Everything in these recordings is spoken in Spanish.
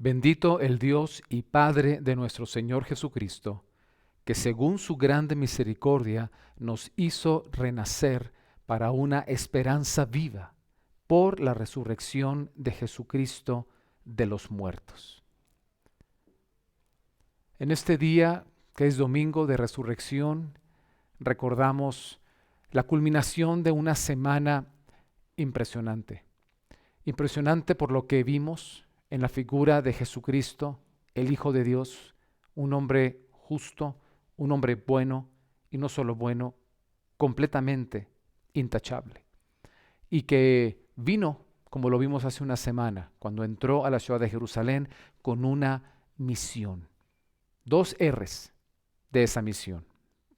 Bendito el Dios y Padre de nuestro Señor Jesucristo, que según su grande misericordia nos hizo renacer para una esperanza viva por la resurrección de Jesucristo de los muertos. En este día, que es domingo de resurrección, recordamos la culminación de una semana impresionante. Impresionante por lo que vimos en la figura de Jesucristo, el Hijo de Dios, un hombre justo, un hombre bueno, y no solo bueno, completamente intachable. Y que vino, como lo vimos hace una semana, cuando entró a la ciudad de Jerusalén con una misión. Dos R's de esa misión,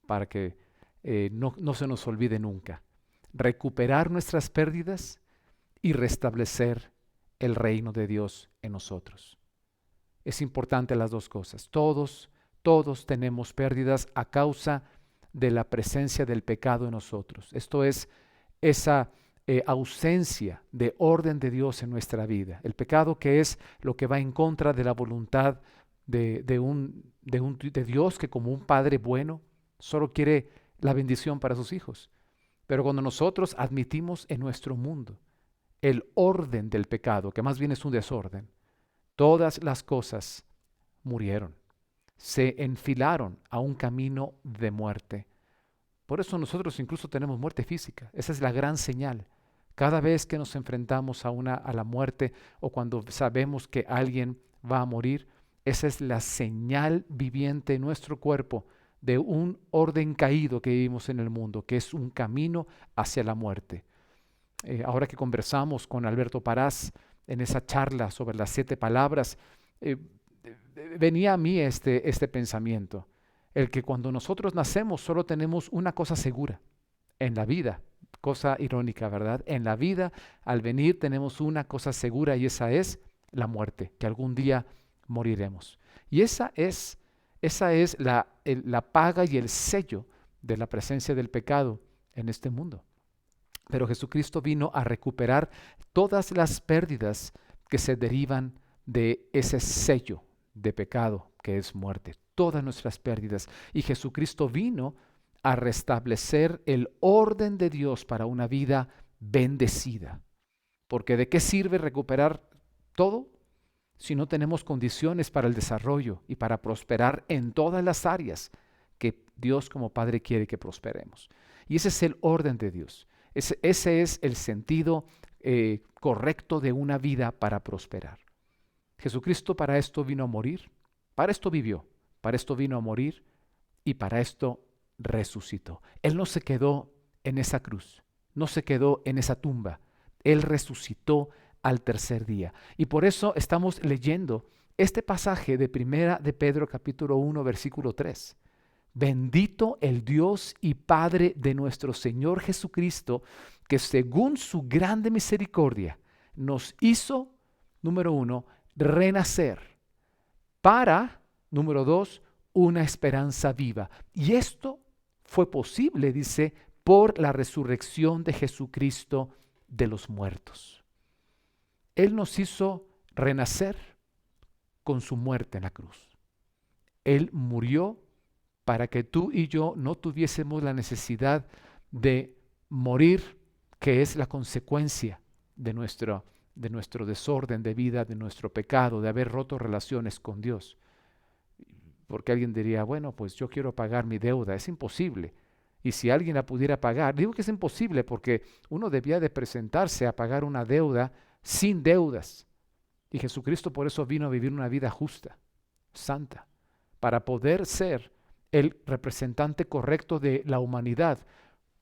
para que no se nos olvide nunca. Recuperar nuestras pérdidas y restablecer el reino de Dios en nosotros. Es importante las dos cosas. Todos tenemos pérdidas a causa de la presencia del pecado en nosotros. Esto es esa ausencia de orden de Dios en nuestra vida. El pecado, que es lo que va en contra de la voluntad de Dios, que como un padre bueno solo quiere la bendición para sus hijos. Pero cuando nosotros admitimos en nuestro mundo el orden del pecado, que más bien es un desorden, todas las cosas murieron, se enfilaron a un camino de muerte. Por eso nosotros incluso tenemos muerte física. Esa es la gran señal. Cada vez que nos enfrentamos a la muerte, o cuando sabemos que alguien va a morir, esa es la señal viviente en nuestro cuerpo de un orden caído que vivimos en el mundo, que es un camino hacia la muerte. Ahora que conversamos con Alberto Parás en esa charla sobre las 7 palabras, venía a mí este pensamiento, el que cuando nosotros nacemos solo tenemos una cosa segura en la vida, cosa irónica, ¿verdad? En la vida, al venir, tenemos una cosa segura, y esa es la muerte, que algún día moriremos. Y esa es la paga y el sello de la presencia del pecado en este mundo. Pero Jesucristo vino a recuperar todas las pérdidas que se derivan de ese sello de pecado que es muerte, todas nuestras pérdidas. Y Jesucristo vino a restablecer el orden de Dios para una vida bendecida. Porque ¿de qué sirve recuperar todo si no tenemos condiciones para el desarrollo y para prosperar en todas las áreas que Dios como Padre quiere que prosperemos? Y ese es el orden de Dios. Ese es el sentido correcto de una vida para prosperar. Jesucristo para esto vino a morir, para esto vivió, para esto vino a morir y para esto resucitó. Él no se quedó en esa cruz, no se quedó en esa tumba. Él resucitó al tercer día. Y por eso estamos leyendo este pasaje de Primera de Pedro capítulo 1 versículo 3. Bendito el Dios y Padre de nuestro Señor Jesucristo, que según su grande misericordia nos hizo, número 1, renacer para, número 2, una esperanza viva. Y esto fue posible, dice, por la resurrección de Jesucristo de los muertos. Él nos hizo renacer con su muerte en la cruz. Él murió para que tú y yo no tuviésemos la necesidad de morir, que es la consecuencia de nuestro desorden de vida, de nuestro pecado, de haber roto relaciones con Dios. Porque alguien diría, bueno, pues yo quiero pagar mi deuda. Es imposible. Y si alguien la pudiera pagar, digo que es imposible porque uno debía de presentarse a pagar una deuda sin deudas. Y Jesucristo por eso vino a vivir una vida justa, santa, para poder ser el representante correcto de la humanidad,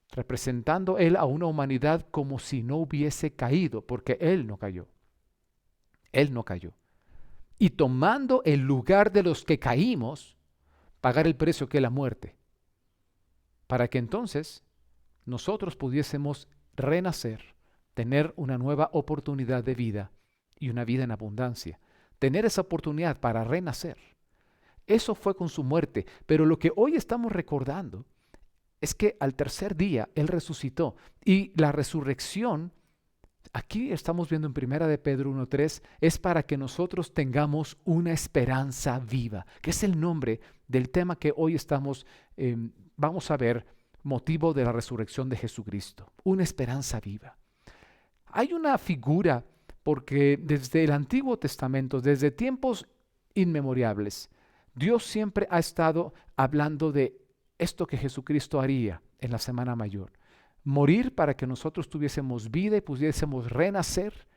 representando Él a una humanidad como si no hubiese caído, porque Él no cayó. Él no cayó. Y tomando el lugar de los que caímos, pagar el precio que es la muerte, para que entonces nosotros pudiésemos renacer, tener una nueva oportunidad de vida y una vida en abundancia. Tener esa oportunidad para renacer. Eso fue con su muerte, pero lo que hoy estamos recordando es que al tercer día Él resucitó, y la resurrección aquí estamos viendo en Primera de Pedro 1:3, es para que nosotros tengamos una esperanza viva, que es el nombre del tema que hoy vamos a ver, motivo de la resurrección de Jesucristo, una esperanza viva. Hay una figura, porque desde el Antiguo Testamento, desde tiempos inmemorables, Dios siempre ha estado hablando de esto que Jesucristo haría en la Semana Mayor. Morir para que nosotros tuviésemos vida y pudiésemos renacer,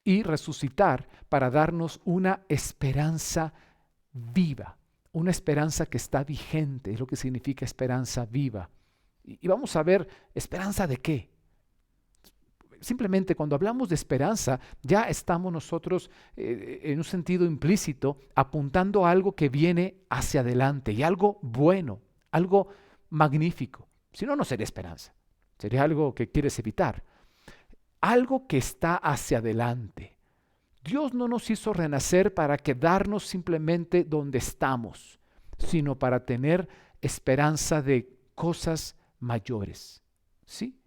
y resucitar para darnos una esperanza viva, una esperanza que está vigente, es lo que significa esperanza viva. Y vamos a ver, ¿esperanza de qué? Simplemente cuando hablamos de esperanza, ya estamos nosotros en un sentido implícito apuntando a algo que viene hacia adelante y algo bueno, algo magnífico. Si no, no sería esperanza, sería algo que quieres evitar. Algo que está hacia adelante. Dios no nos hizo renacer para quedarnos simplemente donde estamos, sino para tener esperanza de cosas mayores. ¿Sí?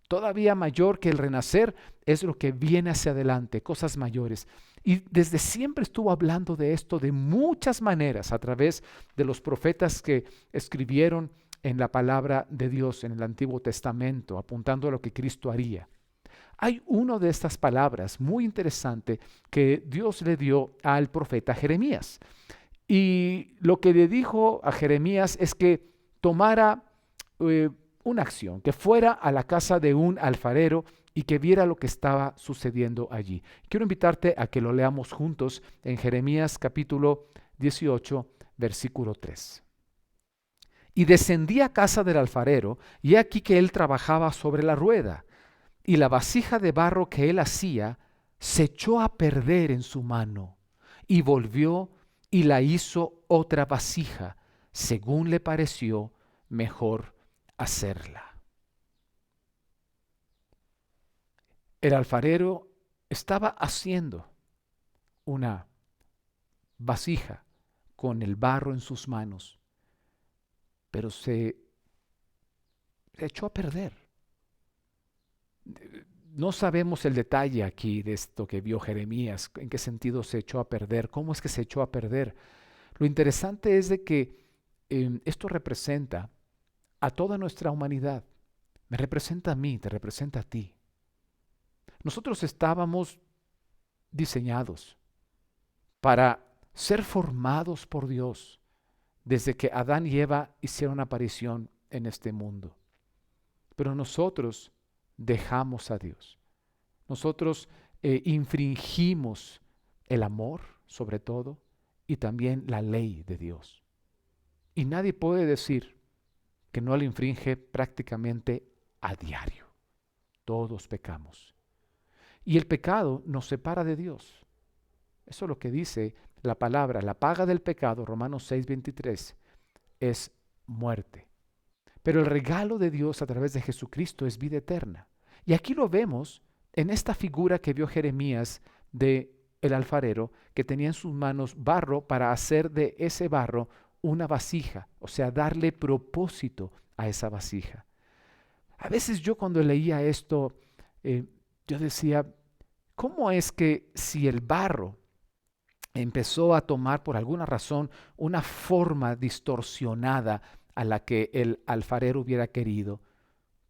Todavía mayor que el renacer es lo que viene hacia adelante, cosas mayores. Y desde siempre estuvo hablando de esto de muchas maneras a través de los profetas que escribieron en la palabra de Dios en el Antiguo Testamento, apuntando a lo que Cristo haría. Hay una de estas palabras muy interesante que Dios le dio al profeta Jeremías. Y lo que le dijo a Jeremías es que tomara una acción, que fuera a la casa de un alfarero y que viera lo que estaba sucediendo allí. Quiero invitarte a que lo leamos juntos en Jeremías capítulo 18, versículo 3. Y descendí a casa del alfarero, y he aquí que él trabajaba sobre la rueda, y la vasija de barro que él hacía se echó a perder en su mano, y volvió y la hizo otra vasija, según le pareció mejor hacerla. El alfarero estaba haciendo una vasija con el barro en sus manos, pero se echó a perder. No sabemos el detalle aquí de esto que vio Jeremías, en qué sentido se echó a perder, cómo es que se echó a perder. Lo interesante es de que esto representa a toda nuestra humanidad. Me representa a mí, te representa a ti. Nosotros estábamos diseñados para ser formados por Dios desde que Adán y Eva hicieron aparición en este mundo. Pero nosotros dejamos a Dios. Nosotros infringimos el amor, sobre todo, y también la ley de Dios. Y nadie puede decir que no la infringe prácticamente a diario. Todos pecamos. Y el pecado nos separa de Dios. Eso es lo que dice la palabra. La paga del pecado, Romanos 6:23, es muerte. Pero el regalo de Dios a través de Jesucristo es vida eterna. Y aquí lo vemos en esta figura que vio Jeremías de el alfarero, que tenía en sus manos barro para hacer de ese barro una vasija, o sea, darle propósito a esa vasija. A veces yo cuando leía esto, yo decía, ¿cómo es que si el barro empezó a tomar por alguna razón una forma distorsionada a la que el alfarero hubiera querido?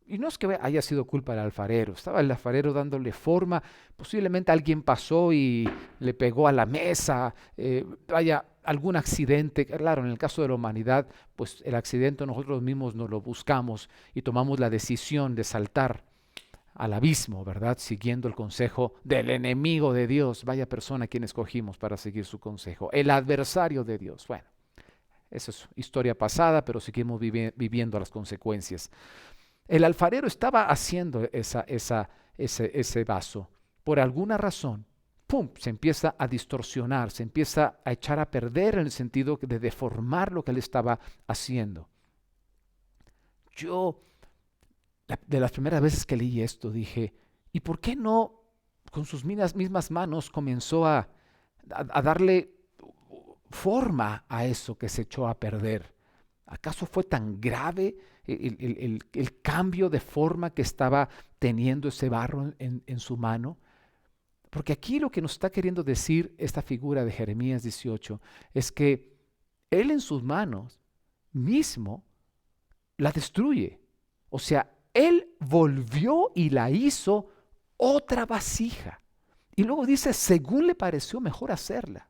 Y no es que haya sido culpa del alfarero, estaba el alfarero dándole forma, posiblemente alguien pasó y le pegó a la mesa, vaya, algún accidente. Claro, en el caso de la humanidad, pues el accidente nosotros mismos nos lo buscamos y tomamos la decisión de saltar al abismo, ¿verdad? Siguiendo el consejo del enemigo de Dios. Vaya persona a quien escogimos para seguir su consejo, el adversario de Dios. Bueno, eso es historia pasada, pero seguimos viviendo las consecuencias. El alfarero estaba haciendo ese vaso. Por alguna razón, ¡pum!, se empieza a distorsionar, se empieza a echar a perder en el sentido de deformar lo que él estaba haciendo. Yo, de las primeras veces que leí esto, dije, ¿y por qué no con sus mismas manos comenzó a darle forma a eso que se echó a perder? ¿Acaso fue tan grave el cambio de forma que estaba teniendo ese barro en su mano. Porque aquí lo que nos está queriendo decir esta figura de Jeremías 18 es que él en sus manos mismo la destruye. O sea, él volvió y la hizo otra vasija. Y luego dice, según le pareció mejor hacerla.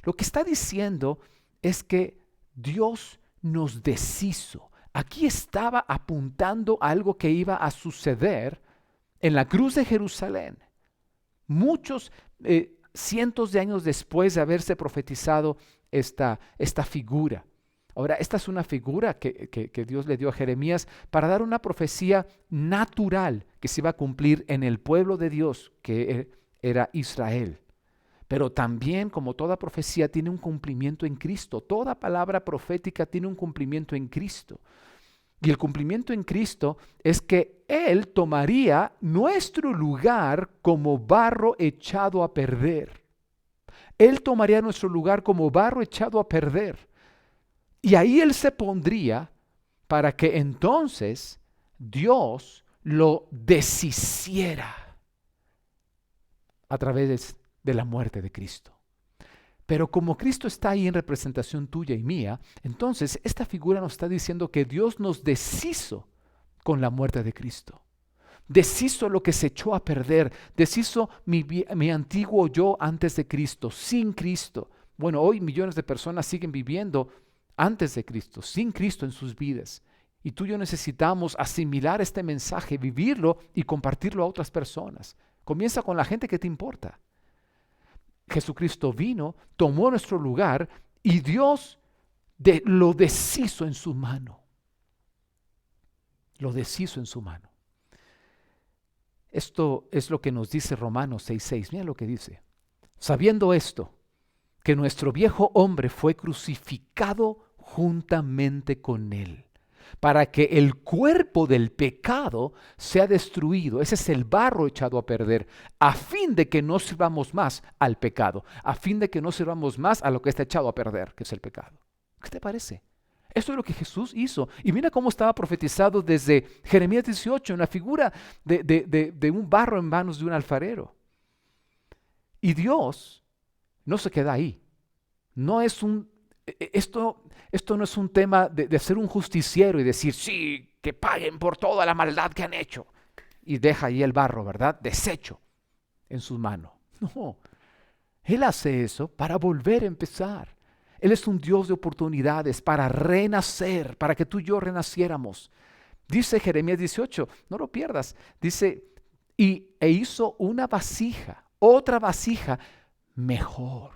Lo que está diciendo es que Dios nos deshizo. Aquí estaba apuntando a algo que iba a suceder en la cruz de Jerusalén. Muchos cientos de años después de haberse profetizado esta figura. Ahora, esta es una figura que Dios le dio a Jeremías para dar una profecía natural que se iba a cumplir en el pueblo de Dios, que era Israel. Pero también, como toda profecía, tiene un cumplimiento en Cristo. Toda palabra profética tiene un cumplimiento en Cristo. Y el cumplimiento en Cristo es que Él tomaría nuestro lugar como barro echado a perder. Él tomaría nuestro lugar como barro echado a perder. Y ahí Él se pondría para que entonces Dios lo deshiciera a través de la muerte de Cristo. Pero como Cristo está ahí en representación tuya y mía, entonces esta figura nos está diciendo que Dios nos deshizo con la muerte de Cristo. Deshizo lo que se echó a perder, deshizo mi antiguo yo antes de Cristo, sin Cristo. Bueno, hoy millones de personas siguen viviendo antes de Cristo, sin Cristo en sus vidas. Y tú y yo necesitamos asimilar este mensaje, vivirlo y compartirlo a otras personas. Comienza con la gente que te importa. Jesucristo vino, tomó nuestro lugar y Dios lo deshizo en su mano. Lo deshizo en su mano. Esto es lo que nos dice Romanos 6:6. Mira lo que dice. Sabiendo esto, que nuestro viejo hombre fue crucificado juntamente con él, para que el cuerpo del pecado sea destruido. Ese es el barro echado a perder, a fin de que no sirvamos más al pecado, a fin de que no sirvamos más a lo que está echado a perder, que es el pecado. ¿Qué te parece? Esto es lo que Jesús hizo. Y mira cómo estaba profetizado desde Jeremías 18, en la figura de un barro en manos de un alfarero. Y Dios no se queda ahí. No es esto no es un tema de ser un justiciero y decir, sí, que paguen por toda la maldad que han hecho. Y deja ahí el barro, ¿verdad? Deshecho en sus manos. No, Él hace eso para volver a empezar. Él es un Dios de oportunidades para renacer, para que tú y yo renaciéramos. Dice Jeremías 18, no lo pierdas. Dice, e hizo una vasija, otra vasija mejor.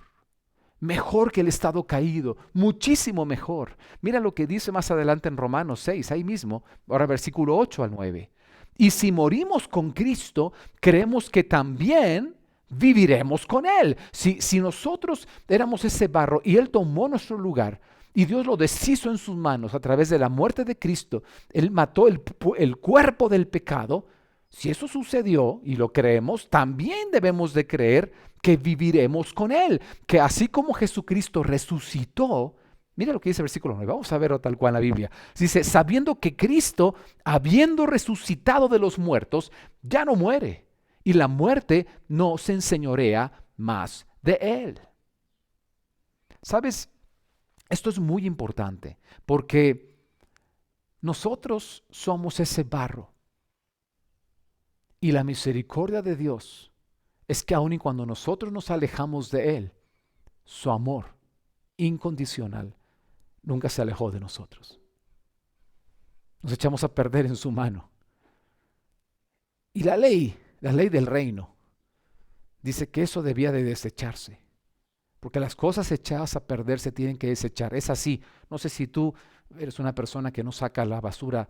Mejor que el estado caído, muchísimo mejor. Mira lo que dice más adelante en Romanos 6, ahí mismo, ahora versículo 8 al 9. Y si morimos con Cristo, creemos que también viviremos con Él. Si nosotros éramos ese barro y Él tomó nuestro lugar y Dios lo deshizo en sus manos a través de la muerte de Cristo, Él mató el cuerpo del pecado. Si eso sucedió y lo creemos, también debemos de creer que viviremos con Él, que así como Jesucristo resucitó, mira lo que dice el versículo 9, vamos a verlo tal cual en la Biblia. Dice, sabiendo que Cristo, habiendo resucitado de los muertos, ya no muere, y la muerte no se enseñorea más de Él. ¿Sabes? Esto es muy importante, porque nosotros somos ese barro, y la misericordia de Dios es que aun y cuando nosotros nos alejamos de Él, su amor incondicional nunca se alejó de nosotros. Nos echamos a perder en su mano. Y la ley del reino, dice que eso debía de desecharse. Porque las cosas echadas a perder se tienen que desechar. Es así. No sé si tú eres una persona que no saca la basura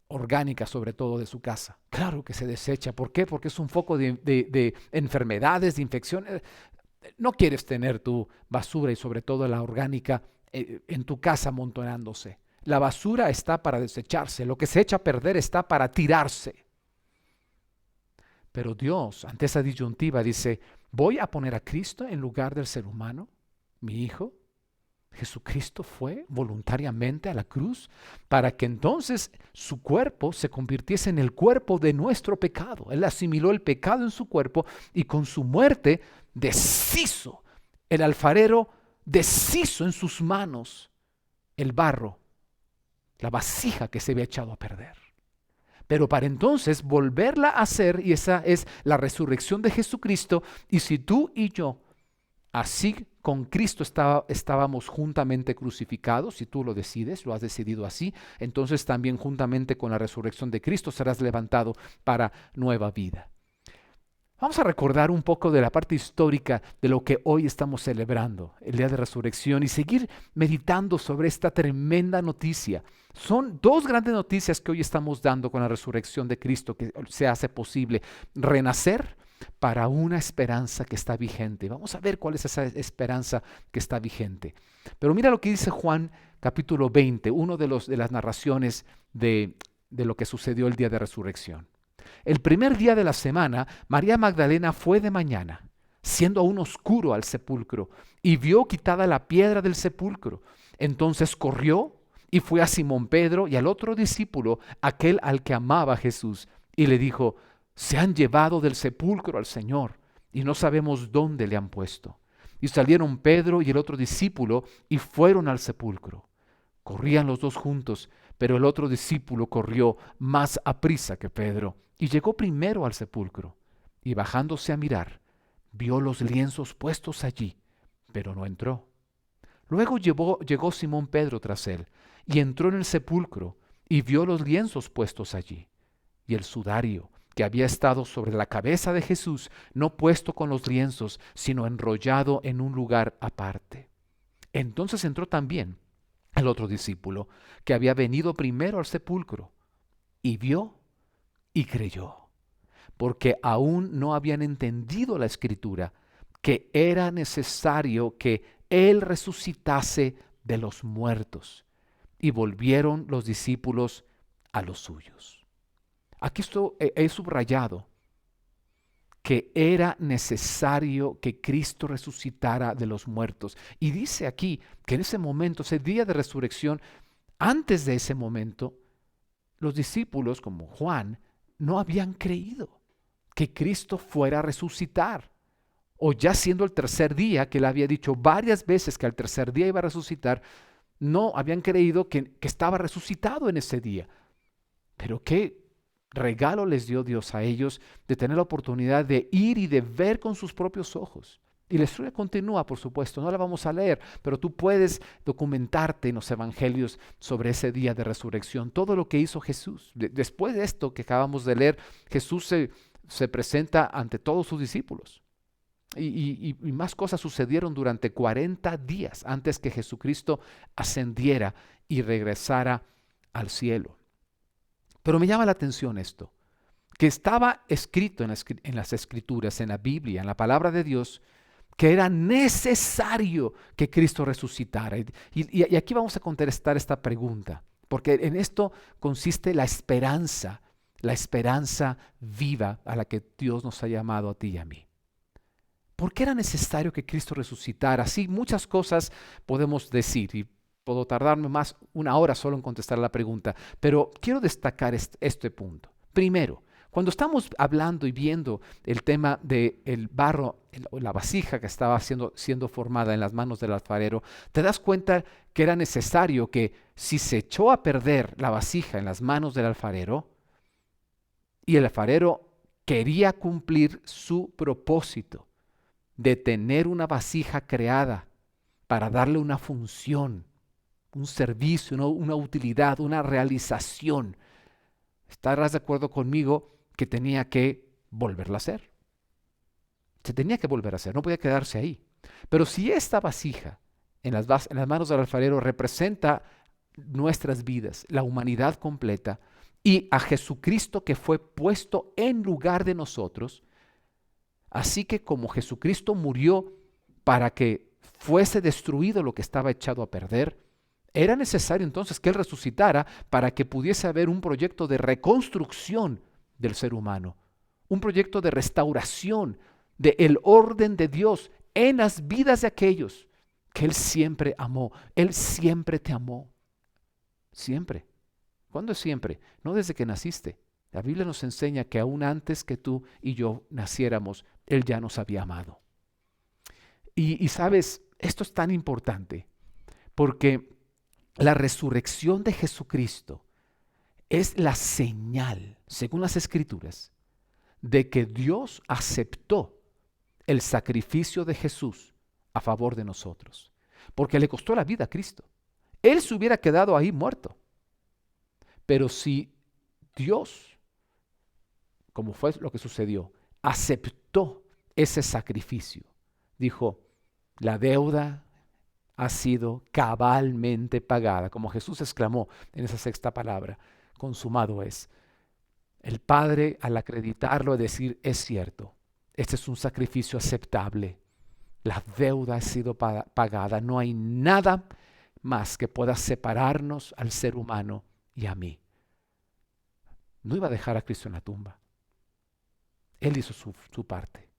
orgánica, sobre todo de su casa. Claro que se desecha. ¿Por qué? Porque es un foco de enfermedades, de infecciones. No quieres tener tu basura y sobre todo la orgánica en tu casa amontonándose. La basura está para desecharse. Lo que se echa a perder está para tirarse. Pero Dios, ante esa disyuntiva, dice, ¿voy a poner a Cristo en lugar del ser humano, mi hijo? Jesucristo fue voluntariamente a la cruz para que entonces su cuerpo se convirtiese en el cuerpo de nuestro pecado. Él asimiló el pecado en su cuerpo y con su muerte deshizo. El alfarero deshizo en sus manos el barro, la vasija que se había echado a perder. Pero para entonces volverla a hacer, y esa es la resurrección de Jesucristo, y si tú y yo así con Cristo estábamos juntamente crucificados, si tú lo decides, lo has decidido así, entonces también juntamente con la resurrección de Cristo serás levantado para nueva vida. Vamos a recordar un poco de la parte histórica de lo que hoy estamos celebrando, el día de resurrección, y seguir meditando sobre esta tremenda noticia. Son dos grandes noticias que hoy estamos dando con la resurrección de Cristo, que se hace posible renacer para una esperanza que está vigente. Vamos a ver cuál es esa esperanza que está vigente. Pero mira lo que dice Juan capítulo 20, uno de las narraciones de lo que sucedió el día de resurrección. El primer día de la semana, María Magdalena fue de mañana, siendo aún oscuro, al sepulcro, y vio quitada la piedra del sepulcro. Entonces corrió y fue a Simón Pedro y al otro discípulo, aquel al que amaba Jesús, y le dijo: se han llevado del sepulcro al Señor, y no sabemos dónde le han puesto. Y salieron Pedro y el otro discípulo, y fueron al sepulcro. Corrían los dos juntos, pero el otro discípulo corrió más aprisa que Pedro, y llegó primero al sepulcro, y bajándose a mirar, vio los lienzos puestos allí, pero no entró. Luego llegó Simón Pedro tras él, y entró en el sepulcro, y vio los lienzos puestos allí, y el sudario que había estado sobre la cabeza de Jesús, no puesto con los lienzos, sino enrollado en un lugar aparte. Entonces entró también el otro discípulo, que había venido primero al sepulcro, y vio y creyó, porque aún no habían entendido la Escritura, que era necesario que Él resucitase de los muertos. Y volvieron los discípulos a los suyos. Aquí he subrayado que era necesario que Cristo resucitara de los muertos. Y dice aquí que en ese momento, ese día de resurrección, antes de ese momento, los discípulos, como Juan, no habían creído que Cristo fuera a resucitar. O ya siendo el tercer día, que él había dicho varias veces que al tercer día iba a resucitar, no habían creído que estaba resucitado en ese día. Pero qué regalo les dio Dios a ellos de tener la oportunidad de ir y de ver con sus propios ojos. Y la historia continúa, por supuesto, no la vamos a leer, pero tú puedes documentarte en los evangelios sobre ese día de resurrección, todo lo que hizo Jesús. Después de esto que acabamos de leer, Jesús se presenta ante todos sus discípulos. Y más cosas sucedieron durante 40 días antes que Jesucristo ascendiera y regresara al cielo. Pero me llama la atención esto, que estaba escrito en las Escrituras, en la Biblia, en la palabra de Dios, que era necesario que Cristo resucitara. Y aquí vamos a contestar esta pregunta, porque en esto consiste la esperanza viva a la que Dios nos ha llamado a ti y a mí. ¿Por qué era necesario que Cristo resucitara? Sí, muchas cosas podemos decir y puedo tardarme más una hora solo en contestar la pregunta, pero quiero destacar este punto. Primero, cuando estamos hablando y viendo el tema del barro, la vasija que estaba siendo formada en las manos del alfarero, te das cuenta que era necesario que si se echó a perder la vasija en las manos del alfarero y el alfarero quería cumplir su propósito de tener una vasija creada para darle una función, un servicio, una utilidad, una realización, estarás de acuerdo conmigo que tenía que volverla a hacer. Se tenía que volver a hacer, no podía quedarse ahí. Pero si esta vasija en las manos del alfarero representa nuestras vidas, la humanidad completa, y a Jesucristo que fue puesto en lugar de nosotros, así que como Jesucristo murió para que fuese destruido lo que estaba echado a perder, era necesario entonces que Él resucitara para que pudiese haber un proyecto de reconstrucción del ser humano, un proyecto de restauración del orden de Dios en las vidas de aquellos que Él siempre amó. Él siempre te amó. Siempre. ¿Cuándo es siempre? No desde que naciste. La Biblia nos enseña que aún antes que tú y yo naciéramos, Él ya nos había amado. Y sabes, esto es tan importante porque la resurrección de Jesucristo es la señal, según las Escrituras, de que Dios aceptó el sacrificio de Jesús a favor de nosotros, porque le costó la vida a Cristo. Él se hubiera quedado ahí muerto. Pero si Dios, como fue lo que sucedió, aceptó ese sacrificio, dijo, la deuda ha sido cabalmente pagada, como Jesús exclamó en esa sexta palabra, consumado es. El Padre, al acreditarlo, a decir, es cierto, este es un sacrificio aceptable, la deuda ha sido pagada, no hay nada más que pueda separarnos al ser humano y a mí. No iba a dejar a Cristo en la tumba. Él hizo su parte.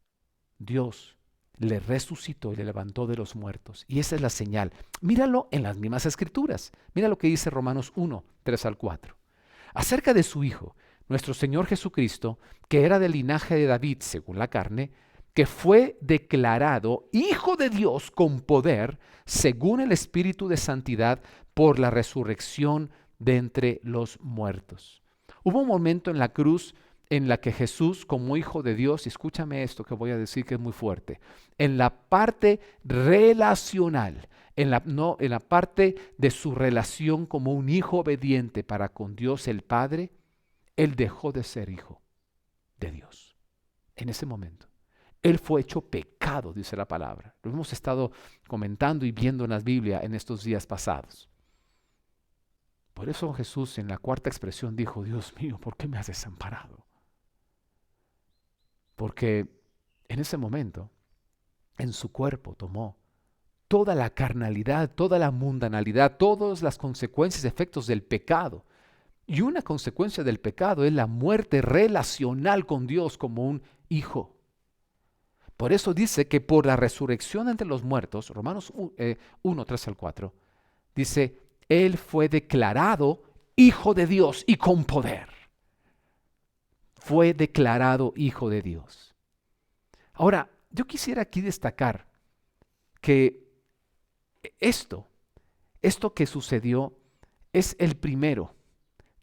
Dios le resucitó y le levantó de los muertos. Y esa es la señal. Míralo en las mismas Escrituras. Mira lo que dice Romanos 1, 3 al 4. Acerca de su Hijo, nuestro Señor Jesucristo, que era del linaje de David según la carne, que fue declarado Hijo de Dios con poder, según el Espíritu de Santidad, por la resurrección de entre los muertos. Hubo un momento en la cruz en la que Jesús, como Hijo de Dios, y escúchame esto que voy a decir que es muy fuerte, en la parte relacional, en la parte de su relación como un hijo obediente para con Dios el Padre, Él dejó de ser hijo de Dios. En ese momento. Él fue hecho pecado, dice la palabra. Lo hemos estado comentando y viendo en la Biblia en estos días pasados. Por eso Jesús en la cuarta expresión dijo, Dios mío, ¿por qué me has desamparado? Porque en ese momento, en su cuerpo tomó toda la carnalidad, toda la mundanalidad, todas las consecuencias, efectos del pecado. Y una consecuencia del pecado es la muerte relacional con Dios como un hijo. Por eso dice que por la resurrección entre los muertos, Romanos 1, 3 al 4, dice, Él fue declarado Hijo de Dios y con poder. Fue declarado Hijo de Dios. Ahora, yo quisiera aquí destacar que esto que sucedió es el primero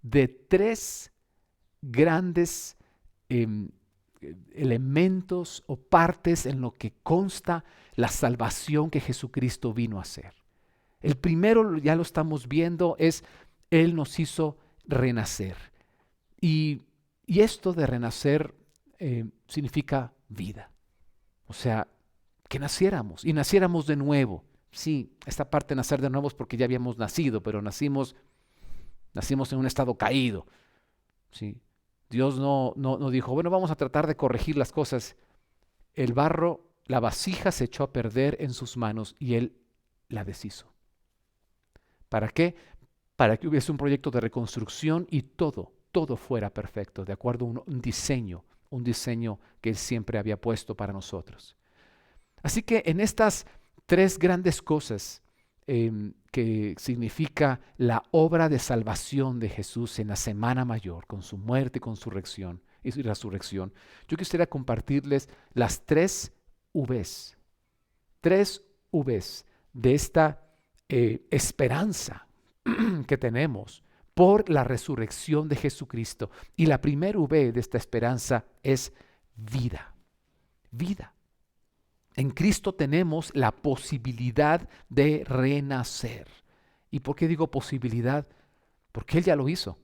de tres grandes elementos o partes en lo que consta la salvación que Jesucristo vino a hacer. El primero, ya lo estamos viendo, es Él nos hizo renacer. Y esto de renacer significa vida. O sea, que naciéramos y naciéramos de nuevo. Sí, esta parte de nacer de nuevo es porque ya habíamos nacido, pero nacimos en un estado caído. Sí. Dios no dijo, bueno, vamos a tratar de corregir las cosas. El barro, la vasija se echó a perder en sus manos y Él la deshizo. ¿Para qué? Para que hubiese un proyecto de reconstrucción y todo fuera perfecto, de acuerdo a un diseño que Él siempre había puesto para nosotros. Así que en estas tres grandes cosas que significa la obra de salvación de Jesús en la Semana Mayor, con su muerte y su resurrección, yo quisiera compartirles las tres Vs de esta esperanza que tenemos por la resurrección de Jesucristo. Y la primera V de esta esperanza es vida. Vida. En Cristo tenemos la posibilidad de renacer. ¿Y por qué digo posibilidad? Porque Él ya lo hizo.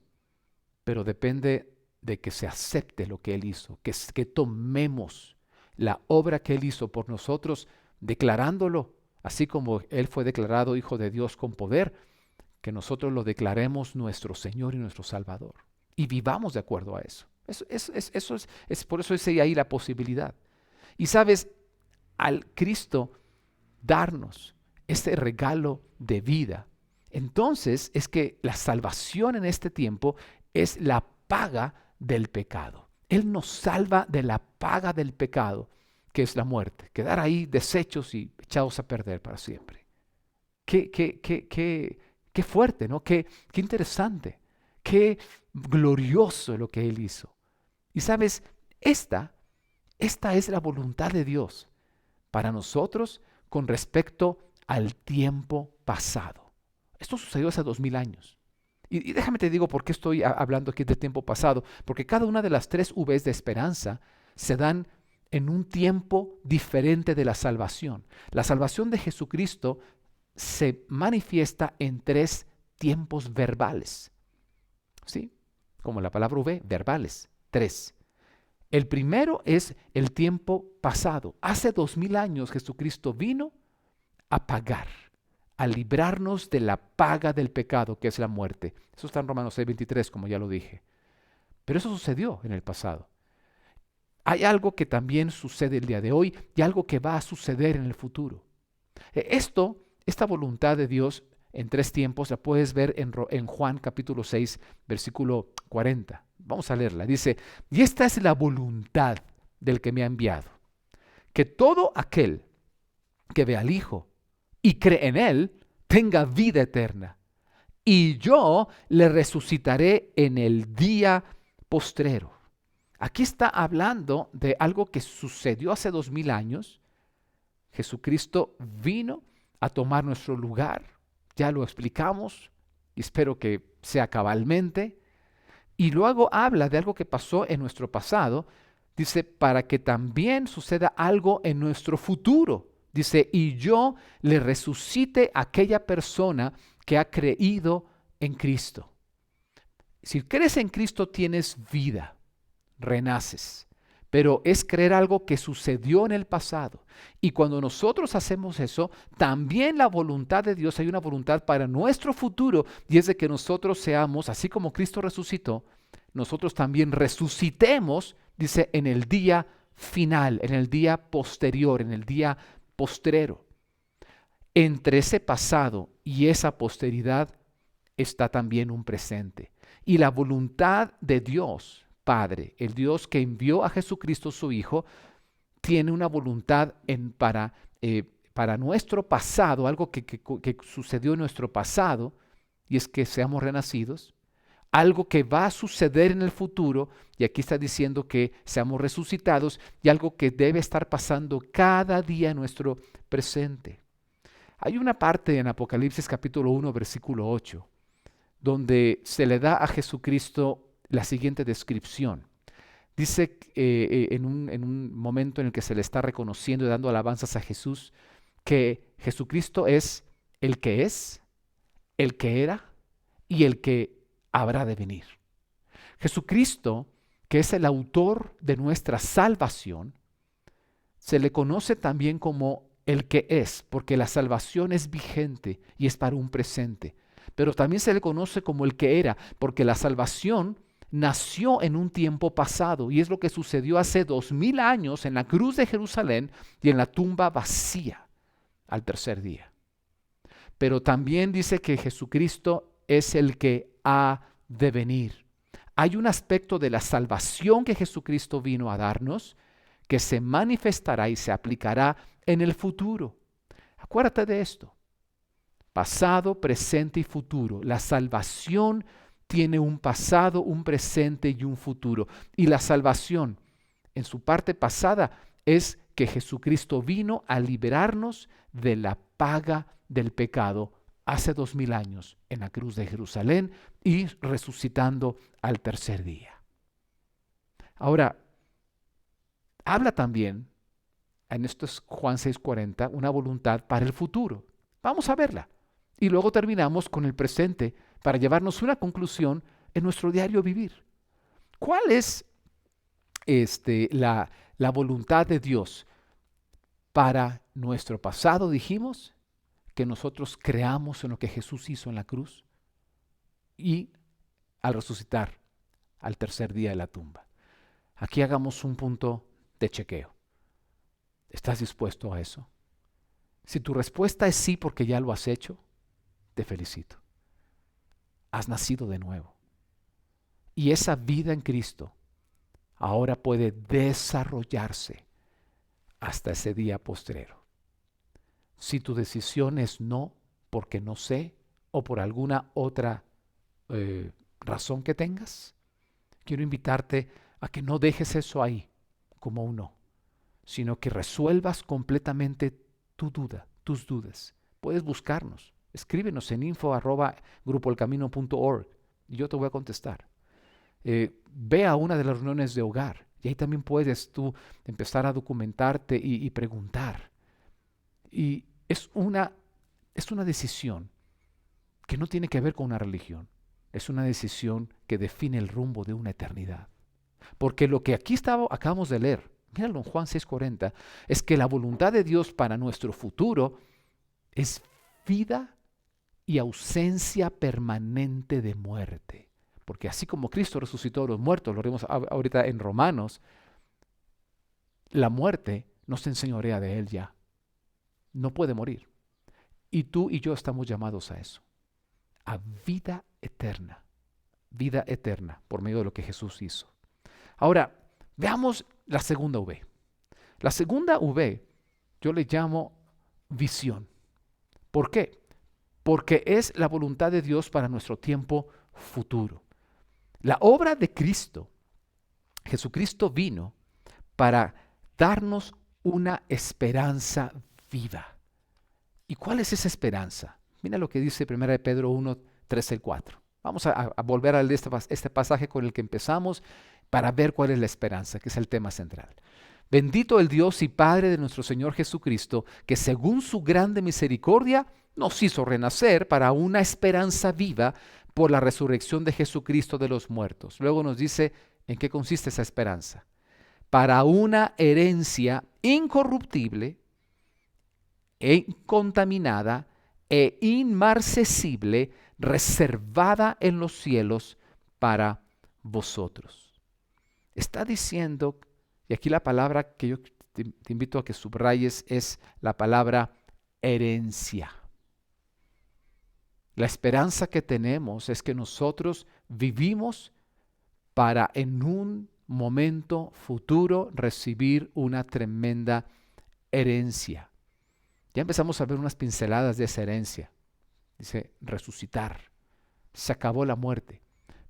Pero depende de que se acepte lo que Él hizo, que tomemos la obra que Él hizo por nosotros, declarándolo, así como Él fue declarado Hijo de Dios con poder, que nosotros lo declaremos nuestro Señor y nuestro Salvador. Y vivamos de acuerdo a eso. Por eso es ahí la posibilidad. Y sabes, al Cristo darnos este regalo de vida, entonces es que la salvación en este tiempo es la paga del pecado. Él nos salva de la paga del pecado, que es la muerte, quedar ahí deshechos y echados a perder para siempre. qué fuerte, ¿no? Qué interesante, qué glorioso lo que Él hizo. Y sabes, esta es la voluntad de Dios para nosotros con respecto al tiempo pasado. Esto sucedió hace 2000 años. Y déjame te digo por qué estoy hablando aquí de tiempo pasado, porque cada una de las tres Vs de esperanza se dan en un tiempo diferente de la salvación. La salvación de Jesucristo se manifiesta en tres tiempos verbales, ¿sí? Como la palabra V, verbales, tres. El primero es el tiempo pasado. Hace 2000 años Jesucristo vino a pagar, a librarnos de la paga del pecado, que es la muerte. Eso está en Romanos 6:23, como ya lo dije. Pero eso sucedió en el pasado. Hay algo que también sucede el día de hoy y algo que va a suceder en el futuro. Esta voluntad de Dios en tres tiempos la puedes ver en Juan capítulo 6, versículo 40. Vamos a leerla. Dice, y esta es la voluntad del que me ha enviado, que todo aquel que ve al Hijo y cree en Él tenga vida eterna, y yo le resucitaré en el día postrero. Aquí está hablando de algo que sucedió hace 2000 años. Jesucristo vino a tomar nuestro lugar, ya lo explicamos, y espero que sea cabalmente. Y luego habla de algo que pasó en nuestro pasado. Dice, para que también suceda algo en nuestro futuro. Dice, y yo le resucite a aquella persona que ha creído en Cristo. Si crees en Cristo tienes vida, renaces. Pero es creer algo que sucedió en el pasado. Y cuando nosotros hacemos eso, también la voluntad de Dios, hay una voluntad para nuestro futuro, y es de que nosotros seamos, así como Cristo resucitó, nosotros también resucitemos, dice, en el día final, en el día posterior, en el día postrero. Entre ese pasado y esa posteridad está también un presente. Y la voluntad de Dios, Padre, el Dios que envió a Jesucristo su Hijo, tiene una voluntad para nuestro pasado, algo que sucedió en nuestro pasado, y es que seamos renacidos, algo que va a suceder en el futuro, y aquí está diciendo que seamos resucitados, y algo que debe estar pasando cada día en nuestro presente. Hay una parte en Apocalipsis capítulo 1, versículo 8, donde se le da a Jesucristo la siguiente descripción. Dice en un momento en el que se le está reconociendo y dando alabanzas a Jesús, que Jesucristo es, el que era y el que habrá de venir. Jesucristo, que es el autor de nuestra salvación, se le conoce también como el que es, porque la salvación es vigente y es para un presente. Pero también se le conoce como el que era, porque la salvación nació en un tiempo pasado, y es lo que sucedió hace 2000 años en la cruz de Jerusalén y en la tumba vacía al tercer día. Pero también dice que Jesucristo es el que ha de venir. Hay un aspecto de la salvación que Jesucristo vino a darnos que se manifestará y se aplicará en el futuro. Acuérdate de esto. Pasado, presente y futuro. La salvación tiene un pasado, un presente y un futuro. Y la salvación, en su parte pasada, es que Jesucristo vino a liberarnos de la paga del pecado hace 2000 años en la cruz de Jerusalén y resucitando al tercer día. Ahora, habla también, en esto es Juan 6:40, una voluntad para el futuro. Vamos a verla. Y luego terminamos con el presente para llevarnos una conclusión en nuestro diario vivir. ¿Cuál es la voluntad de Dios para nuestro pasado? Dijimos que nosotros creamos en lo que Jesús hizo en la cruz y al resucitar al tercer día de la tumba. Aquí hagamos un punto de chequeo. ¿Estás dispuesto a eso? Si tu respuesta es sí porque ya lo has hecho, te felicito. Has nacido de nuevo. Y esa vida en Cristo ahora puede desarrollarse hasta ese día postrero. Si tu decisión es no, porque no sé o por alguna otra razón que tengas, quiero invitarte a que no dejes eso ahí como un no, sino que resuelvas completamente tu duda, tus dudas. Puedes buscarnos, escríbenos en info@grupoelcamino.org y yo te voy a contestar. Ve a una de las reuniones de hogar y ahí también puedes tú empezar a documentarte y preguntar. Y es una decisión que no tiene que ver con una religión. Es una decisión que define el rumbo de una eternidad. Porque lo que aquí acabamos de leer, míralo en Juan 6:40, es que la voluntad de Dios para nuestro futuro es vida y ausencia permanente de muerte. Porque así como Cristo resucitó a los muertos, lo vemos ahorita en Romanos, la muerte no se enseñorea de él ya. No puede morir. Y tú y yo estamos llamados a eso, a vida eterna por medio de lo que Jesús hizo. Ahora, veamos la segunda V. La segunda V yo le llamo visión. ¿Por qué? Porque es la voluntad de Dios para nuestro tiempo futuro. La obra de Cristo, Jesucristo vino para darnos una esperanza viva. ¿Y cuál es esa esperanza? Mira lo que dice 1 Pedro 1, 3 al 4. Vamos a volver a leer este pasaje con el que empezamos para ver cuál es la esperanza, que es el tema central. Bendito el Dios y Padre de nuestro Señor Jesucristo, que según su grande misericordia nos hizo renacer para una esperanza viva por la resurrección de Jesucristo de los muertos. Luego nos dice en qué consiste esa esperanza. Para una herencia incorruptible e incontaminada e inmarcesible, reservada en los cielos para vosotros. Está diciendo, y aquí la palabra que yo te invito a que subrayes es la palabra herencia. La esperanza que tenemos es que nosotros vivimos para en un momento futuro recibir una tremenda herencia. Ya empezamos a ver unas pinceladas de esa herencia. Dice resucitar. Se acabó la muerte.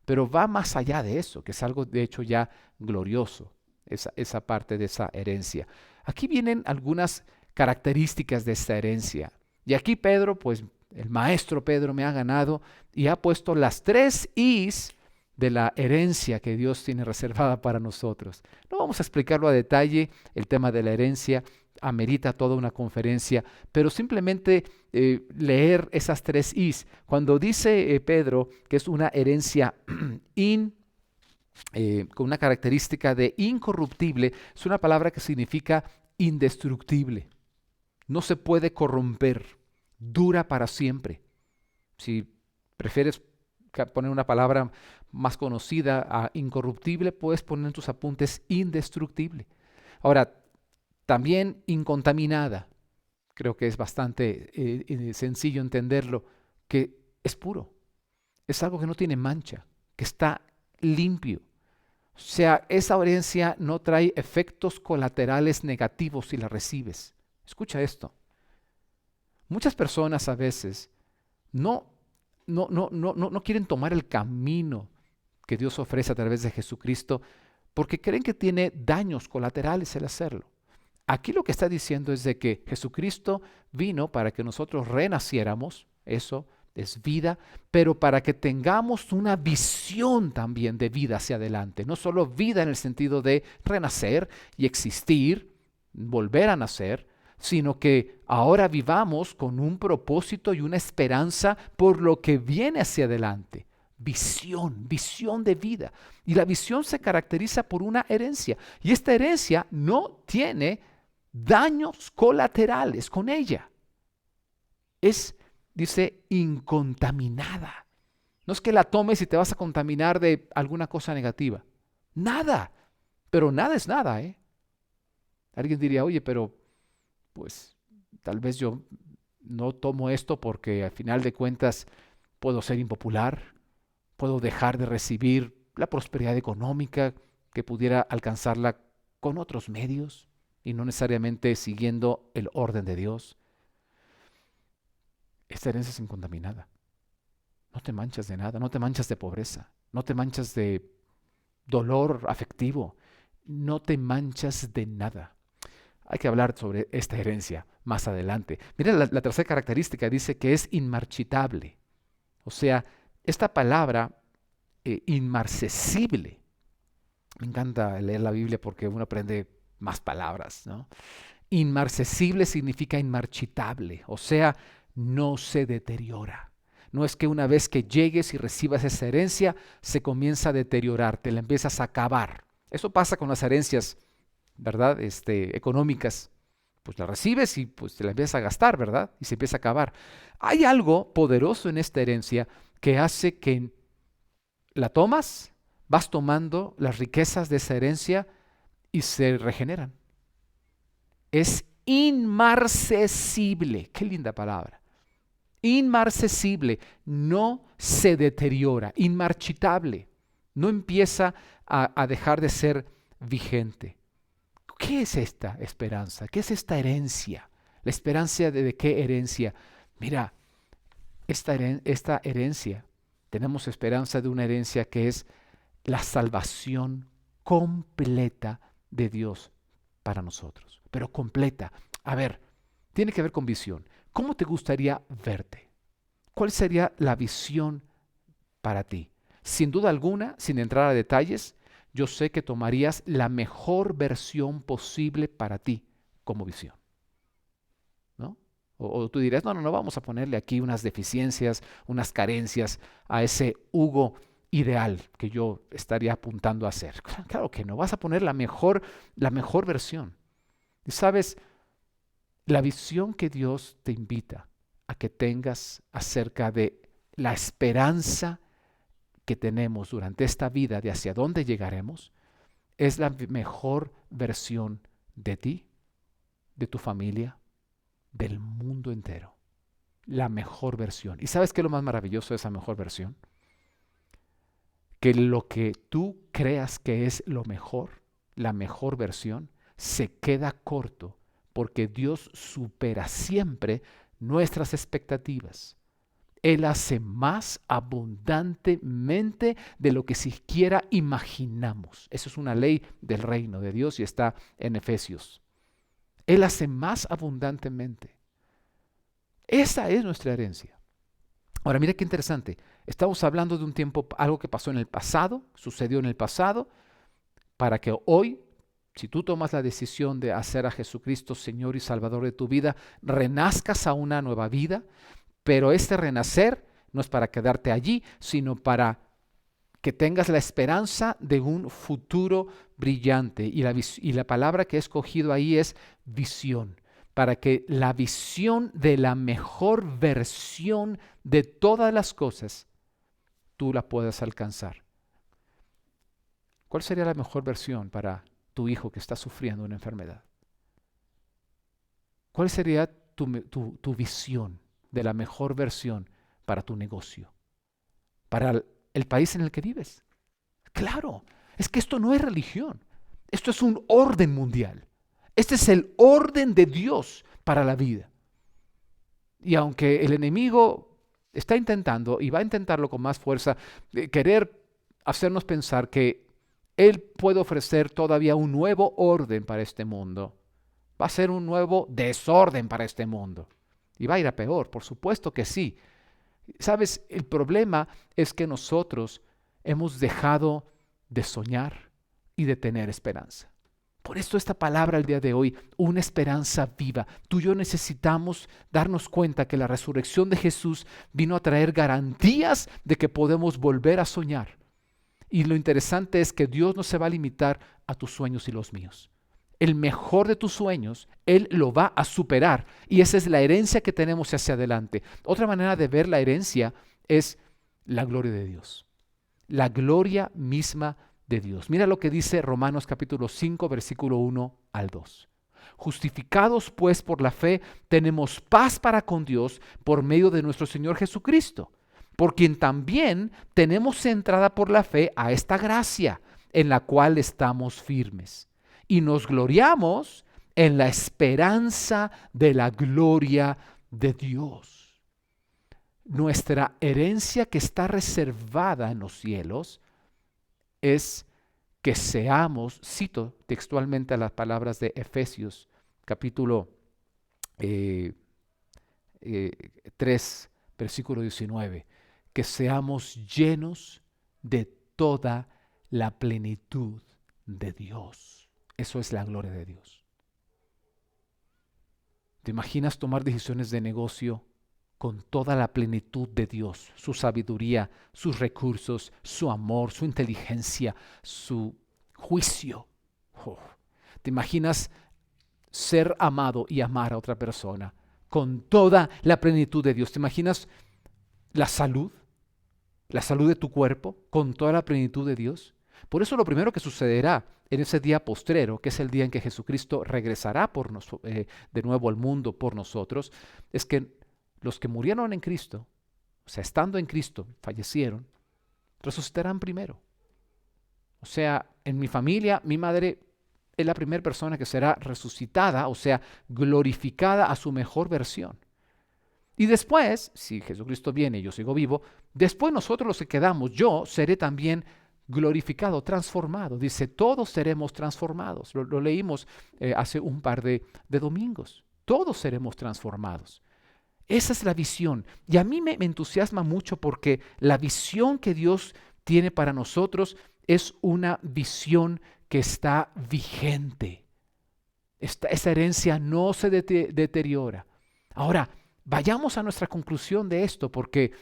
Pero va más allá de eso, que es algo de hecho ya glorioso, esa parte de esa herencia. Aquí vienen algunas características de esta herencia. Y aquí Pedro, pues el maestro Pedro me ha ganado y ha puesto las 3 I's de la herencia que Dios tiene reservada para nosotros. No vamos a explicarlo a detalle, el tema de la herencia amerita toda una conferencia, pero simplemente leer esas 3 I's. Cuando dice Pedro que es una herencia con una característica de incorruptible, es una palabra que significa indestructible. No se puede corromper, dura para siempre. Si prefieres poner una palabra más conocida a incorruptible, puedes poner en tus apuntes indestructible. Ahora, también incontaminada. Creo que es bastante sencillo entenderlo, que es puro. Es algo que no tiene mancha, que está limpio. O sea, esa herencia no trae efectos colaterales negativos si la recibes. Escucha esto. Muchas personas a veces no quieren tomar el camino que Dios ofrece a través de Jesucristo porque creen que tiene daños colaterales el hacerlo. Aquí lo que está diciendo es de que Jesucristo vino para que nosotros renaciéramos, eso es vida, pero para que tengamos una visión también de vida hacia adelante. No solo vida en el sentido de renacer y existir, volver a nacer, sino que ahora vivamos con un propósito y una esperanza por lo que viene hacia adelante. Visión de vida. Y la visión se caracteriza por una herencia. Y esta herencia no tiene daños colaterales con ella. Dice, incontaminada. No es que la tomes y te vas a contaminar de alguna cosa negativa. Nada. Pero nada es nada, ¿eh? Alguien diría, oye, pero pues tal vez yo no tomo esto porque al final de cuentas puedo ser impopular, puedo dejar de recibir la prosperidad económica que pudiera alcanzarla con otros medios y no necesariamente siguiendo el orden de Dios. esta herencia es incontaminada. No te manchas de nada, no te manchas de pobreza, no te manchas de dolor afectivo, no te manchas de nada. Hay que hablar sobre esta herencia más adelante. Mira, la tercera característica dice que es inmarchitable. O sea, esta palabra inmarcesible. Me encanta leer la Biblia porque uno aprende más palabras, ¿no? Inmarcesible significa inmarchitable, o sea, no se deteriora. No es que una vez que llegues y recibas esa herencia, se comienza a deteriorar, te la empiezas a acabar. Eso pasa con las herencias, ¿verdad? Económicas. Pues la recibes y pues te la empiezas a gastar, ¿verdad? Y se empieza a acabar. Hay algo poderoso en esta herencia que hace que la tomas, vas tomando las riquezas de esa herencia y se regeneran. Es inmarcesible. Qué linda palabra. Inmarcesible. No se deteriora. Inmarchitable. No empieza a dejar de ser vigente. ¿Qué es esta esperanza? ¿Qué es esta herencia? ¿La esperanza de qué herencia? Mira, esta herencia, tenemos esperanza de una herencia que es la salvación completa de Dios para nosotros, pero completa. A ver, tiene que ver con visión. ¿Cómo te gustaría verte? ¿Cuál sería la visión para ti? Sin duda alguna, sin entrar a detalles, yo sé que tomarías la mejor versión posible para ti como visión, ¿no? O tú dirás, no, vamos a ponerle aquí unas deficiencias, unas carencias a ese Hugo ideal que yo estaría apuntando a hacer. Claro que no, vas a poner la mejor versión. Y sabes, la visión que Dios te invita a que tengas acerca de la esperanza que tenemos durante esta vida de hacia dónde llegaremos, es la mejor versión de ti, de tu familia, del mundo entero. La mejor versión. ¿Y sabes qué es lo más maravilloso de esa mejor versión? Que lo que tú creas que es lo mejor, la mejor versión, se queda corto porque Dios supera siempre nuestras expectativas. Él hace más abundantemente de lo que siquiera imaginamos. Eso es una ley del reino de Dios y está en Efesios. Él hace más abundantemente. Esa es nuestra herencia. Ahora, mira qué interesante. Estamos hablando de un tiempo, algo que pasó en el pasado, sucedió en el pasado, para que hoy, si tú tomas la decisión de hacer a Jesucristo Señor y Salvador de tu vida, renazcas a una nueva vida. Pero este renacer no es para quedarte allí, sino para que tengas la esperanza de un futuro brillante. Y la palabra que he escogido ahí es visión, para que la visión de la mejor versión de todas las cosas, tú la puedas alcanzar. ¿Cuál sería la mejor versión para tu hijo que está sufriendo una enfermedad? ¿Cuál sería tu visión de la mejor versión para tu negocio, para el país en el que vives? Claro, es que esto no es religión, esto es un orden mundial. Este es el orden de Dios para la vida. Y aunque el enemigo está intentando, y va a intentarlo con más fuerza, querer hacernos pensar que él puede ofrecer todavía un nuevo orden para este mundo, va a ser un nuevo desorden para este mundo. Y va a ir a peor, por supuesto que sí. ¿Sabes? El problema es que nosotros hemos dejado de soñar y de tener esperanza. Por esto esta palabra el día de hoy, una esperanza viva. Tú y yo necesitamos darnos cuenta que la resurrección de Jesús vino a traer garantías de que podemos volver a soñar. Y lo interesante es que Dios no se va a limitar a tus sueños y los míos. El mejor de tus sueños, Él lo va a superar. Y esa es la herencia que tenemos hacia adelante. Otra manera de ver la herencia es la gloria de Dios. La gloria misma de Dios. Mira lo que dice Romanos capítulo 5, versículo 1 al 2. Justificados pues por la fe, tenemos paz para con Dios por medio de nuestro Señor Jesucristo, por quien también tenemos entrada por la fe a esta gracia, en la cual estamos firmes. Y nos gloriamos en la esperanza de la gloria de Dios. nuestra herencia que está reservada en los cielos es que seamos, cito textualmente las palabras de Efesios, capítulo eh, 3, versículo 19, que seamos llenos de toda la plenitud de Dios. Eso es la gloria de Dios. ¿Te imaginas tomar decisiones de negocio con toda la plenitud de Dios? Su sabiduría, sus recursos, su amor, su inteligencia, su juicio. Oh. ¿Te imaginas ser amado y amar a otra persona con toda la plenitud de Dios? ¿Te imaginas la salud de tu cuerpo con toda la plenitud de Dios? Por eso lo primero que sucederá en ese día postrero, que es el día en que Jesucristo regresará de nuevo al mundo por nosotros, es que los que murieron en Cristo, o sea, estando en Cristo, fallecieron, resucitarán primero. O sea, en mi familia, mi madre es la primera persona que será resucitada, o sea, glorificada a su mejor versión. Y después, si Jesucristo viene y yo sigo vivo, después nosotros los que quedamos, yo seré también glorificado, transformado. Dice, todos seremos transformados. Lo leímos hace un par de domingos. Todos seremos transformados. Esa es la visión. Y a mí me entusiasma mucho porque la visión que Dios tiene para nosotros es una visión que está vigente. Esa herencia no se deteriora. Ahora, vayamos a nuestra conclusión de esto, porque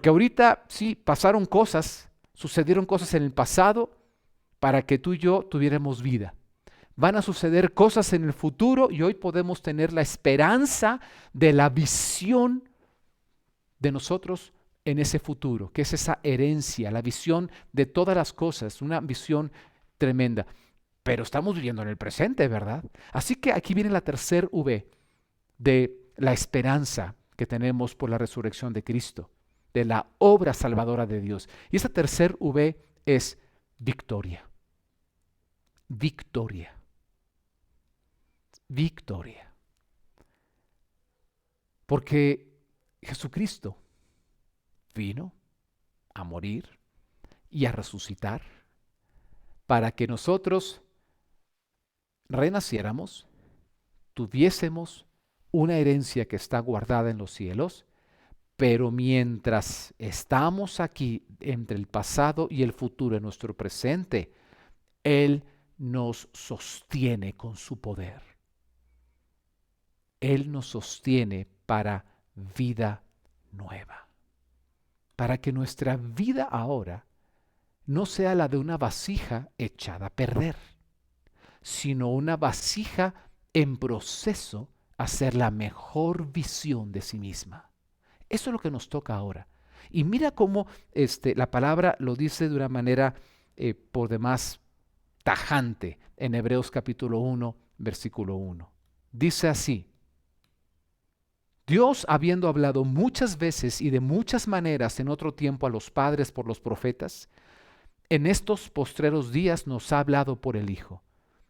ahorita sí pasaron cosas, sucedieron cosas en el pasado para que tú y yo tuviéramos vida. Van a suceder cosas en el futuro y hoy podemos tener la esperanza de la visión de nosotros en ese futuro, que es esa herencia, la visión de todas las cosas, una visión tremenda. Pero estamos viviendo en el presente, ¿verdad? Así que aquí viene la tercer V de la esperanza que tenemos por la resurrección de Cristo, de la obra salvadora de Dios. Y esa tercer V es victoria. Victoria. Victoria. Porque Jesucristo vino a morir y a resucitar para que nosotros renaciéramos, tuviésemos una herencia que está guardada en los cielos, pero mientras estamos aquí entre el pasado y el futuro, en nuestro presente, Él nos sostiene con su poder. Él nos sostiene para vida nueva. Para que nuestra vida ahora no sea la de una vasija echada a perder, sino una vasija en proceso a ser la mejor visión de sí misma. Eso es lo que nos toca ahora. Y mira cómo la palabra lo dice de una manera por demás tajante en Hebreos capítulo 1, versículo 1. Dice así: Dios, habiendo hablado muchas veces y de muchas maneras en otro tiempo a los padres por los profetas, en estos postreros días nos ha hablado por el Hijo,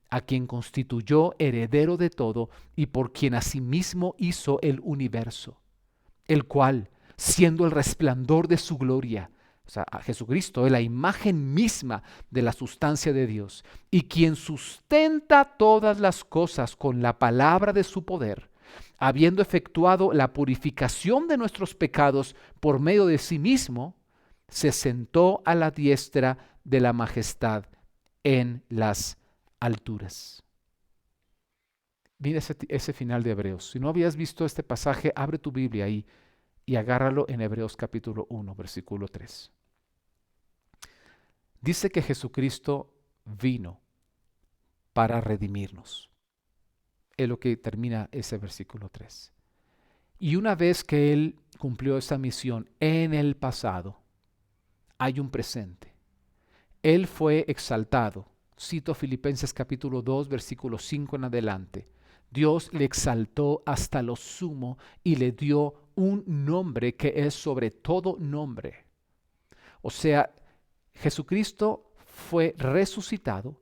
a quien constituyó heredero de todo y por quien asimismo hizo el universo, el cual, siendo el resplandor de su gloria, o sea, a Jesucristo es la imagen misma de la sustancia de Dios, y quien sustenta todas las cosas con la palabra de su poder, habiendo efectuado la purificación de nuestros pecados por medio de sí mismo, se sentó a la diestra de la majestad en las alturas. Mira ese final de Hebreos. Si no habías visto este pasaje, abre tu Biblia ahí y agárralo en Hebreos capítulo 1, versículo 3. Dice que Jesucristo vino para redimirnos. Es lo que termina ese versículo 3. Y una vez que Él cumplió esa misión en el pasado, hay un presente. Él fue exaltado. Cito Filipenses capítulo 2, versículo 5 en adelante. Dios le exaltó hasta lo sumo y le dio un nombre que es sobre todo nombre. O sea, Jesucristo fue resucitado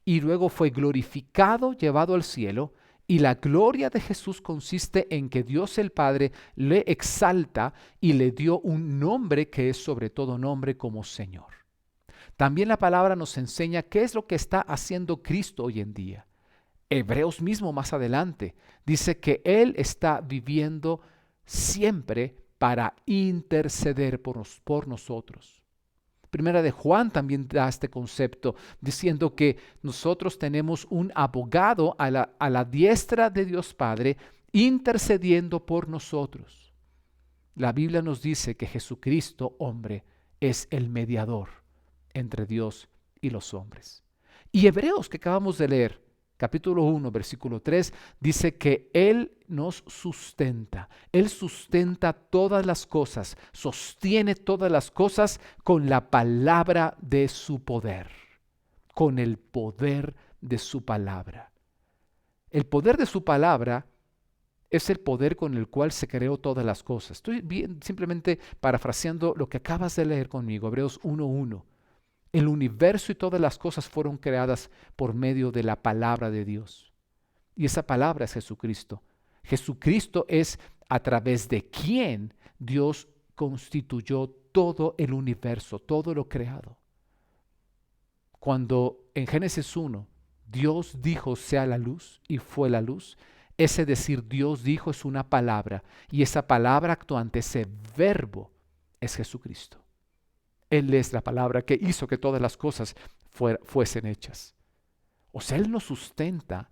y luego fue glorificado, llevado al cielo, Y la gloria de Jesús consiste en que Dios el Padre le exalta y le dio un nombre que es sobre todo nombre como Señor. También la palabra nos enseña qué es lo que está haciendo Cristo hoy en día. Hebreos mismo más adelante dice que Él está viviendo siempre para interceder por nosotros. Primera de Juan también da este concepto, diciendo que nosotros tenemos un abogado a la diestra de Dios Padre, intercediendo por nosotros. La Biblia nos dice que Jesucristo, hombre, es el mediador entre Dios y los hombres. Y Hebreos, que acabamos de leer, capítulo 1, versículo 3, dice que Él nos sustenta. Él sustenta todas las cosas, sostiene todas las cosas con la palabra de su poder, con el poder de su palabra. El poder de su palabra es el poder con el cual se creó todas las cosas. Estoy simplemente parafraseando lo que acabas de leer conmigo, Hebreos 1:1. El universo y todas las cosas fueron creadas por medio de la palabra de Dios. Y esa palabra es Jesucristo. Jesucristo es a través de quien Dios constituyó todo el universo, todo lo creado. Cuando en Génesis 1 Dios dijo sea la luz y fue la luz, ese decir Dios dijo es una palabra y esa palabra actuante, ese verbo es Jesucristo. Él es la palabra que hizo que todas las cosas fuesen hechas. O sea, Él nos sustenta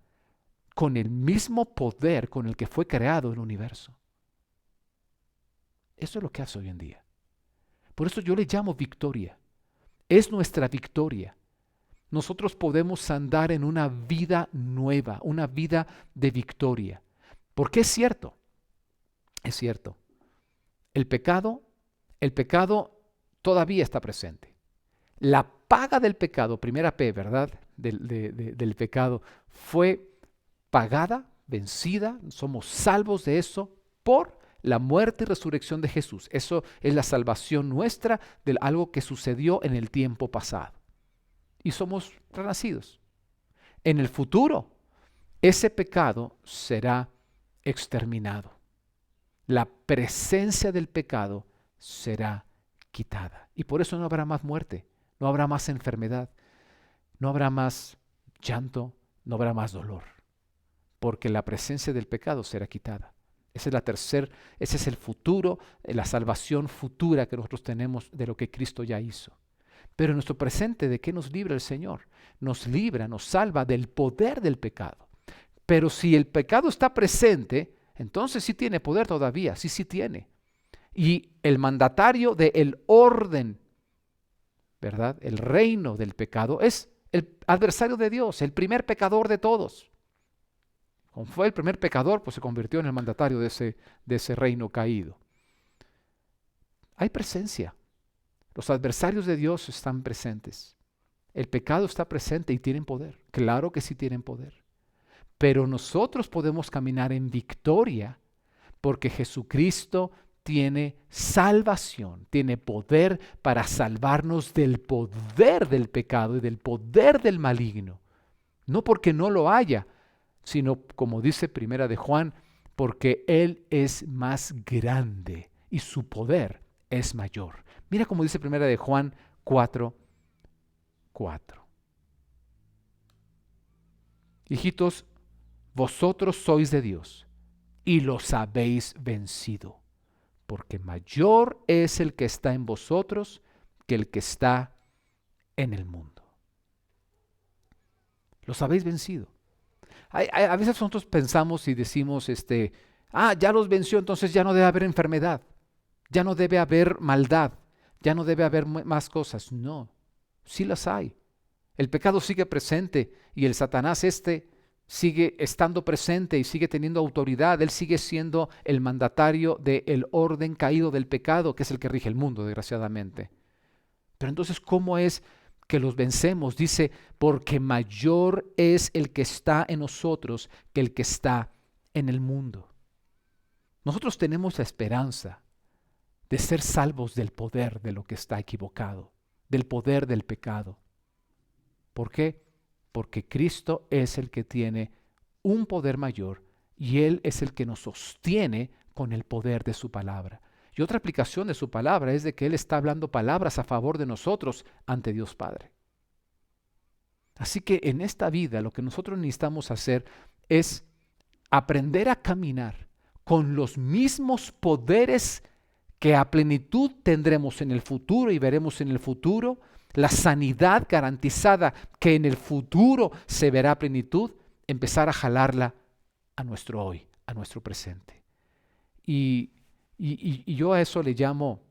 con el mismo poder con el que fue creado el universo. Eso es lo que hace hoy en día. Por eso yo le llamo victoria. Es nuestra victoria. Nosotros podemos andar en una vida nueva, una vida de victoria. Porque es cierto, el pecado todavía está presente. La paga del pecado, primera P, ¿verdad? Del pecado, fue pagada, vencida, somos salvos de eso por la muerte y resurrección de Jesús. Eso es la salvación nuestra de algo que sucedió en el tiempo pasado. Y somos renacidos. En el futuro, ese pecado será exterminado. La presencia del pecado será quitada. Y por eso no habrá más muerte, no habrá más enfermedad, no habrá más llanto, no habrá más dolor, porque la presencia del pecado será quitada. Ese es el futuro, la salvación futura que nosotros tenemos de lo que Cristo ya hizo. Pero en nuestro presente, ¿de qué nos libra el Señor? Nos libra, nos salva del poder del pecado. Pero si el pecado está presente, entonces sí tiene poder todavía, sí tiene. Y el mandatario del orden, ¿verdad? El reino del pecado es el adversario de Dios, el primer pecador de todos. Como fue el primer pecador, pues se convirtió en el mandatario de ese reino caído. Hay presencia. Los adversarios de Dios están presentes. El pecado está presente y tienen poder. Claro que sí tienen poder. Pero nosotros podemos caminar en victoria porque Jesucristo tiene salvación, tiene poder para salvarnos del poder del pecado y del poder del maligno. No porque no lo haya, sino como dice Primera de Juan, porque Él es más grande y su poder es mayor. Mira cómo dice Primera de Juan 4:4. Hijitos, vosotros sois de Dios y los habéis vencido, porque mayor es el que está en vosotros que el que está en el mundo. Los habéis vencido. A veces nosotros pensamos y decimos, ya los venció, entonces ya no debe haber enfermedad, ya no debe haber maldad, ya no debe haber más cosas. No, sí las hay. El pecado sigue presente y el Satanás sigue estando presente y sigue teniendo autoridad. Él sigue siendo el mandatario del orden caído del pecado, que es el que rige el mundo, desgraciadamente. Pero entonces, ¿cómo es que los vencemos? Dice, porque mayor es el que está en nosotros que el que está en el mundo. Nosotros tenemos la esperanza de ser salvos del poder de lo que está equivocado, del poder del pecado. ¿Por qué? Porque Cristo es el que tiene un poder mayor y Él es el que nos sostiene con el poder de su palabra. Y otra aplicación de su palabra es de que Él está hablando palabras a favor de nosotros ante Dios Padre. Así que en esta vida lo que nosotros necesitamos hacer es aprender a caminar con los mismos poderes que a plenitud tendremos en el futuro y veremos en el futuro, la sanidad garantizada que en el futuro se verá a plenitud, empezar a jalarla a nuestro hoy, a nuestro presente. Y yo a eso le llamo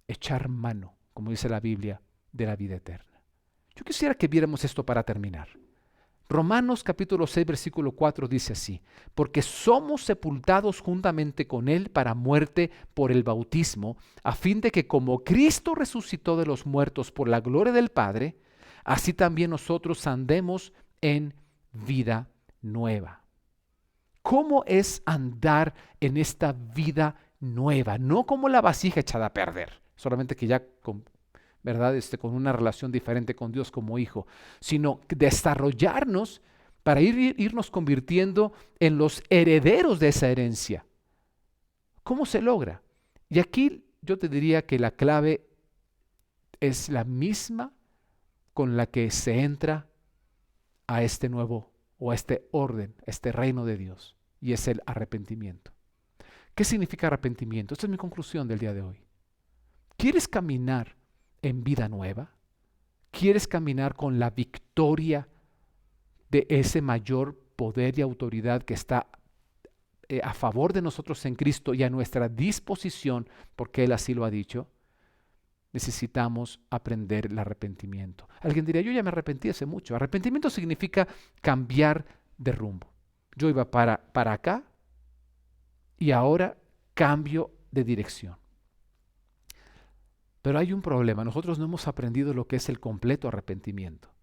echar mano, como dice la Biblia, de la vida eterna. Yo quisiera que viéramos esto para terminar. Romanos capítulo 6, versículo 4 dice así: porque somos sepultados juntamente con Él para muerte por el bautismo, a fin de que como Cristo resucitó de los muertos por la gloria del Padre, así también nosotros andemos en vida nueva. ¿Cómo es andar en esta vida nueva? No como la vasija echada a perder, solamente que ya ¿verdad? Con una relación diferente con Dios como hijo, sino desarrollarnos para irnos convirtiendo en los herederos de esa herencia. ¿Cómo se logra? Y aquí yo te diría que la clave es la misma con la que se entra a este nuevo o a este orden, a este reino de Dios, y es el arrepentimiento. ¿Qué significa arrepentimiento? Esta es mi conclusión del día de hoy. ¿Quieres caminar en vida nueva? ¿Quieres caminar con la victoria de ese mayor poder y autoridad que está a favor de nosotros en Cristo y a nuestra disposición, porque Él así lo ha dicho? Necesitamos aprender el arrepentimiento. Alguien diría, yo ya me arrepentí hace mucho. Arrepentimiento significa cambiar de rumbo. Yo iba para acá y ahora cambio de dirección. Pero hay un problema, nosotros no hemos aprendido lo que es el completo arrepentimiento.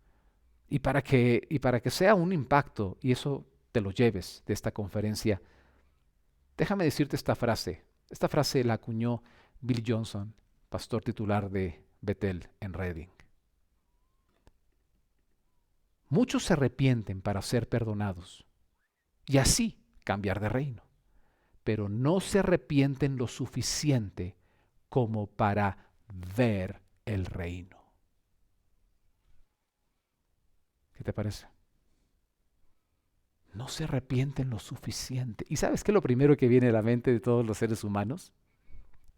Y para que sea un impacto, y eso te lo lleves de esta conferencia, déjame decirte esta frase. Esta frase la acuñó Bill Johnson, pastor titular de Bethel en Redding. Muchos se arrepienten para ser perdonados y así cambiar de reino, pero no se arrepienten lo suficiente como para ver el reino. ¿Qué te parece? No se arrepienten lo suficiente. ¿Y sabes qué es lo primero que viene a la mente de todos los seres humanos?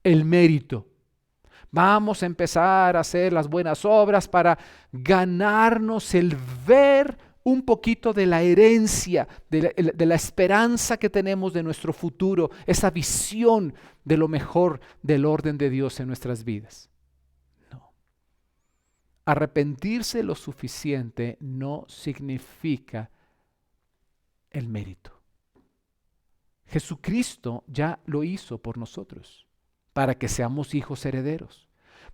El mérito. Vamos a empezar a hacer las buenas obras para ganarnos el ver un poquito de la herencia, de la esperanza que tenemos de nuestro futuro, esa visión de lo mejor del orden de Dios en nuestras vidas. No. Arrepentirse lo suficiente no significa el mérito. Jesucristo ya lo hizo por nosotros, para que seamos hijos herederos.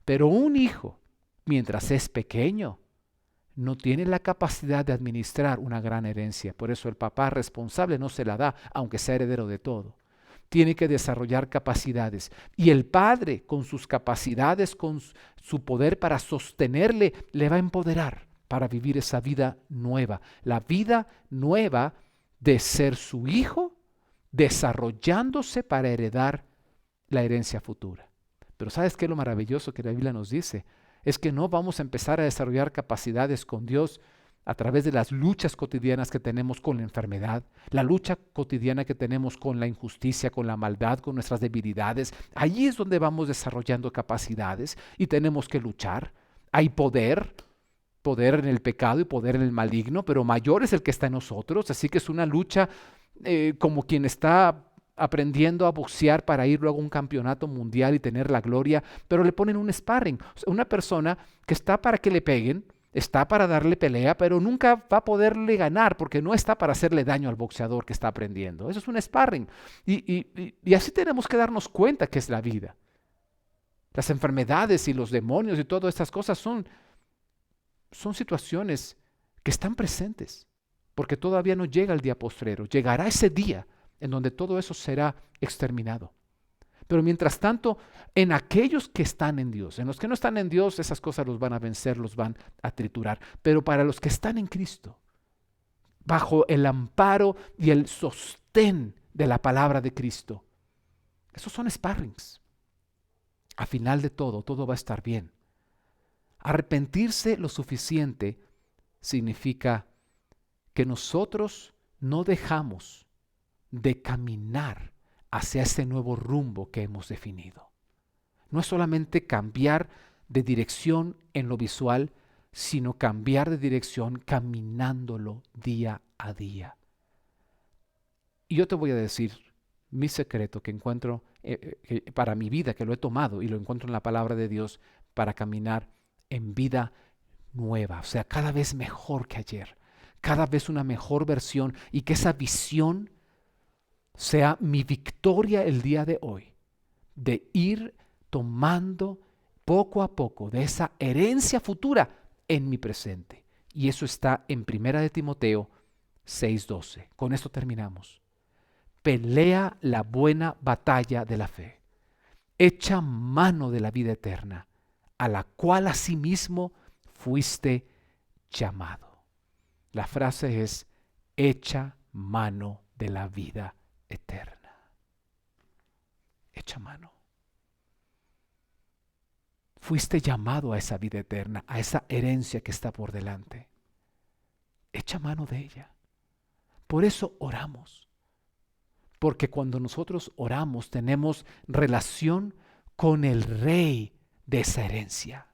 Pero un hijo, mientras es pequeño, no tiene la capacidad de administrar una gran herencia. Por eso el papá responsable no se la da, aunque sea heredero de todo. Tiene que desarrollar capacidades. Y el padre, con sus capacidades, con su poder para sostenerle, le va a empoderar para vivir esa vida nueva. La vida nueva de ser su hijo, desarrollándose para heredar la herencia futura. Pero ¿sabes qué es lo maravilloso que la Biblia nos dice? Es que no vamos a empezar a desarrollar capacidades con Dios a través de las luchas cotidianas que tenemos con la enfermedad, la lucha cotidiana que tenemos con la injusticia, con la maldad, con nuestras debilidades. Allí es donde vamos desarrollando capacidades y tenemos que luchar. Hay poder en el pecado y poder en el maligno, pero mayor es el que está en nosotros, así que es una lucha como quien está aprendiendo a boxear para ir luego a un campeonato mundial y tener la gloria, pero le ponen un sparring, o sea, una persona que está para que le peguen, está para darle pelea, pero nunca va a poderle ganar porque no está para hacerle daño al boxeador que está aprendiendo. Eso es un sparring. Y así tenemos que darnos cuenta que es la vida. Las enfermedades y los demonios y todas estas cosas son situaciones que están presentes, porque todavía no llega el día postrero. Llegará ese día en donde todo eso será exterminado. Pero mientras tanto, en aquellos que están en Dios, en los que no están en Dios, esas cosas los van a vencer, los van a triturar. Pero para los que están en Cristo, bajo el amparo y el sostén de la palabra de Cristo. Esos son sparrings. Al final de todo, todo va a estar bien. Arrepentirse lo suficiente significa que nosotros no dejamos de caminar hacia ese nuevo rumbo que hemos definido. No es solamente cambiar de dirección en lo visual, sino cambiar de dirección caminándolo día a día. Y yo te voy a decir mi secreto que encuentro para mi vida, que lo he tomado y lo encuentro en la palabra de Dios para caminar en vida nueva, o sea, cada vez mejor que ayer, cada vez una mejor versión, y que esa visión sea mi victoria el día de hoy, de ir tomando poco a poco de esa herencia futura en mi presente. Y eso está en 1 de Timoteo 6:12. Con esto terminamos. Pelea la buena batalla de la fe. Echa mano de la vida eterna, a la cual asimismo fuiste llamado. La frase es: echa mano de la vida eterna. Echa mano. Fuiste llamado a esa vida eterna, a esa herencia que está por delante. Echa mano de ella. Por eso oramos. Porque cuando nosotros oramos tenemos relación con el rey de esa herencia,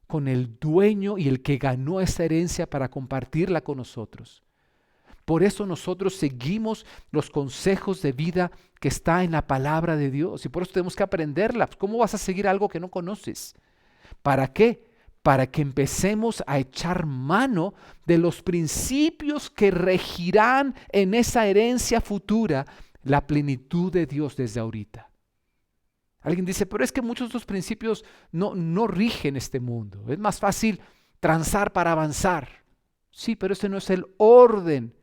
con el dueño y el que ganó esa herencia para compartirla con nosotros. Por eso nosotros seguimos los consejos de vida que está en la palabra de Dios, y por eso tenemos que aprenderla. ¿Cómo vas a seguir algo que no conoces? ¿Para qué? Para que empecemos a echar mano de los principios que regirán en esa herencia futura la plenitud de Dios desde ahorita. Alguien dice, pero es que muchos de estos principios no rigen este mundo. Es más fácil transar para avanzar. Sí, pero ese no es el orden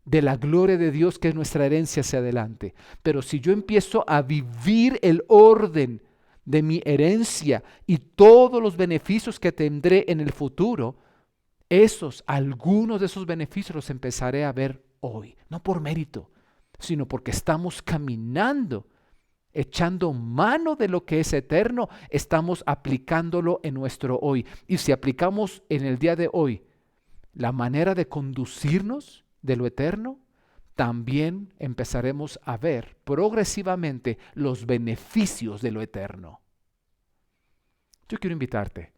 de la gloria de Dios, que es nuestra herencia hacia adelante. Pero si yo empiezo a vivir el orden de mi herencia y todos los beneficios que tendré en el futuro, algunos de esos beneficios los empezaré a ver hoy, no por mérito, sino porque estamos caminando, echando mano de lo que es eterno, estamos aplicándolo en nuestro hoy. Y si aplicamos en el día de hoy la manera de conducirnos de lo eterno, también empezaremos a ver progresivamente los beneficios de lo eterno. Yo quiero invitarte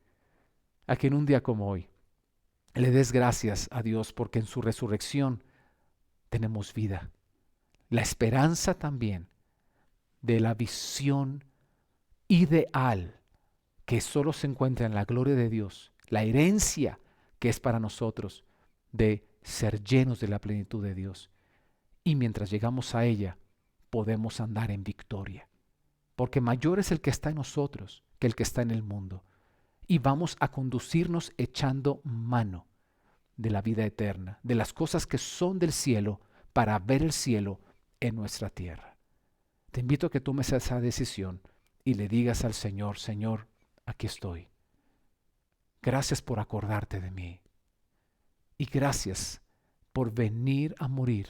a que en un día como hoy le des gracias a Dios, porque en su resurrección tenemos vida. La esperanza también de la visión ideal que solo se encuentra en la gloria de Dios, la herencia que es para nosotros de ser llenos de la plenitud de Dios. Y mientras llegamos a ella, podemos andar en victoria, porque mayor es el que está en nosotros que el que está en el mundo. Y vamos a conducirnos echando mano de la vida eterna, de las cosas que son del cielo, para ver el cielo en nuestra tierra. Te invito a que tomes esa decisión y le digas al Señor: Señor, aquí estoy. Gracias por acordarte de mí. Y gracias por venir a morir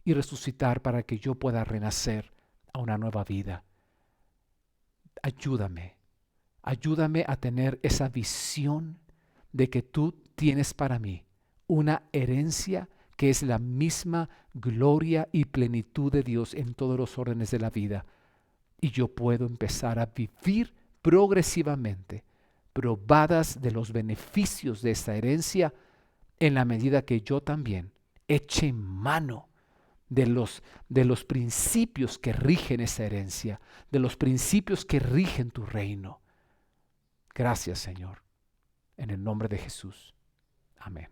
y resucitar para que yo pueda renacer a una nueva vida. Ayúdame a tener esa visión de que tú tienes para mí una herencia que es la misma gloria y plenitud de Dios en todos los órdenes de la vida. Y yo puedo empezar a vivir progresivamente, probadas de los beneficios de esta herencia, en la medida que yo también eche mano de los principios que rigen esa herencia, de los principios que rigen tu reino. Gracias, Señor, en el nombre de Jesús. Amén.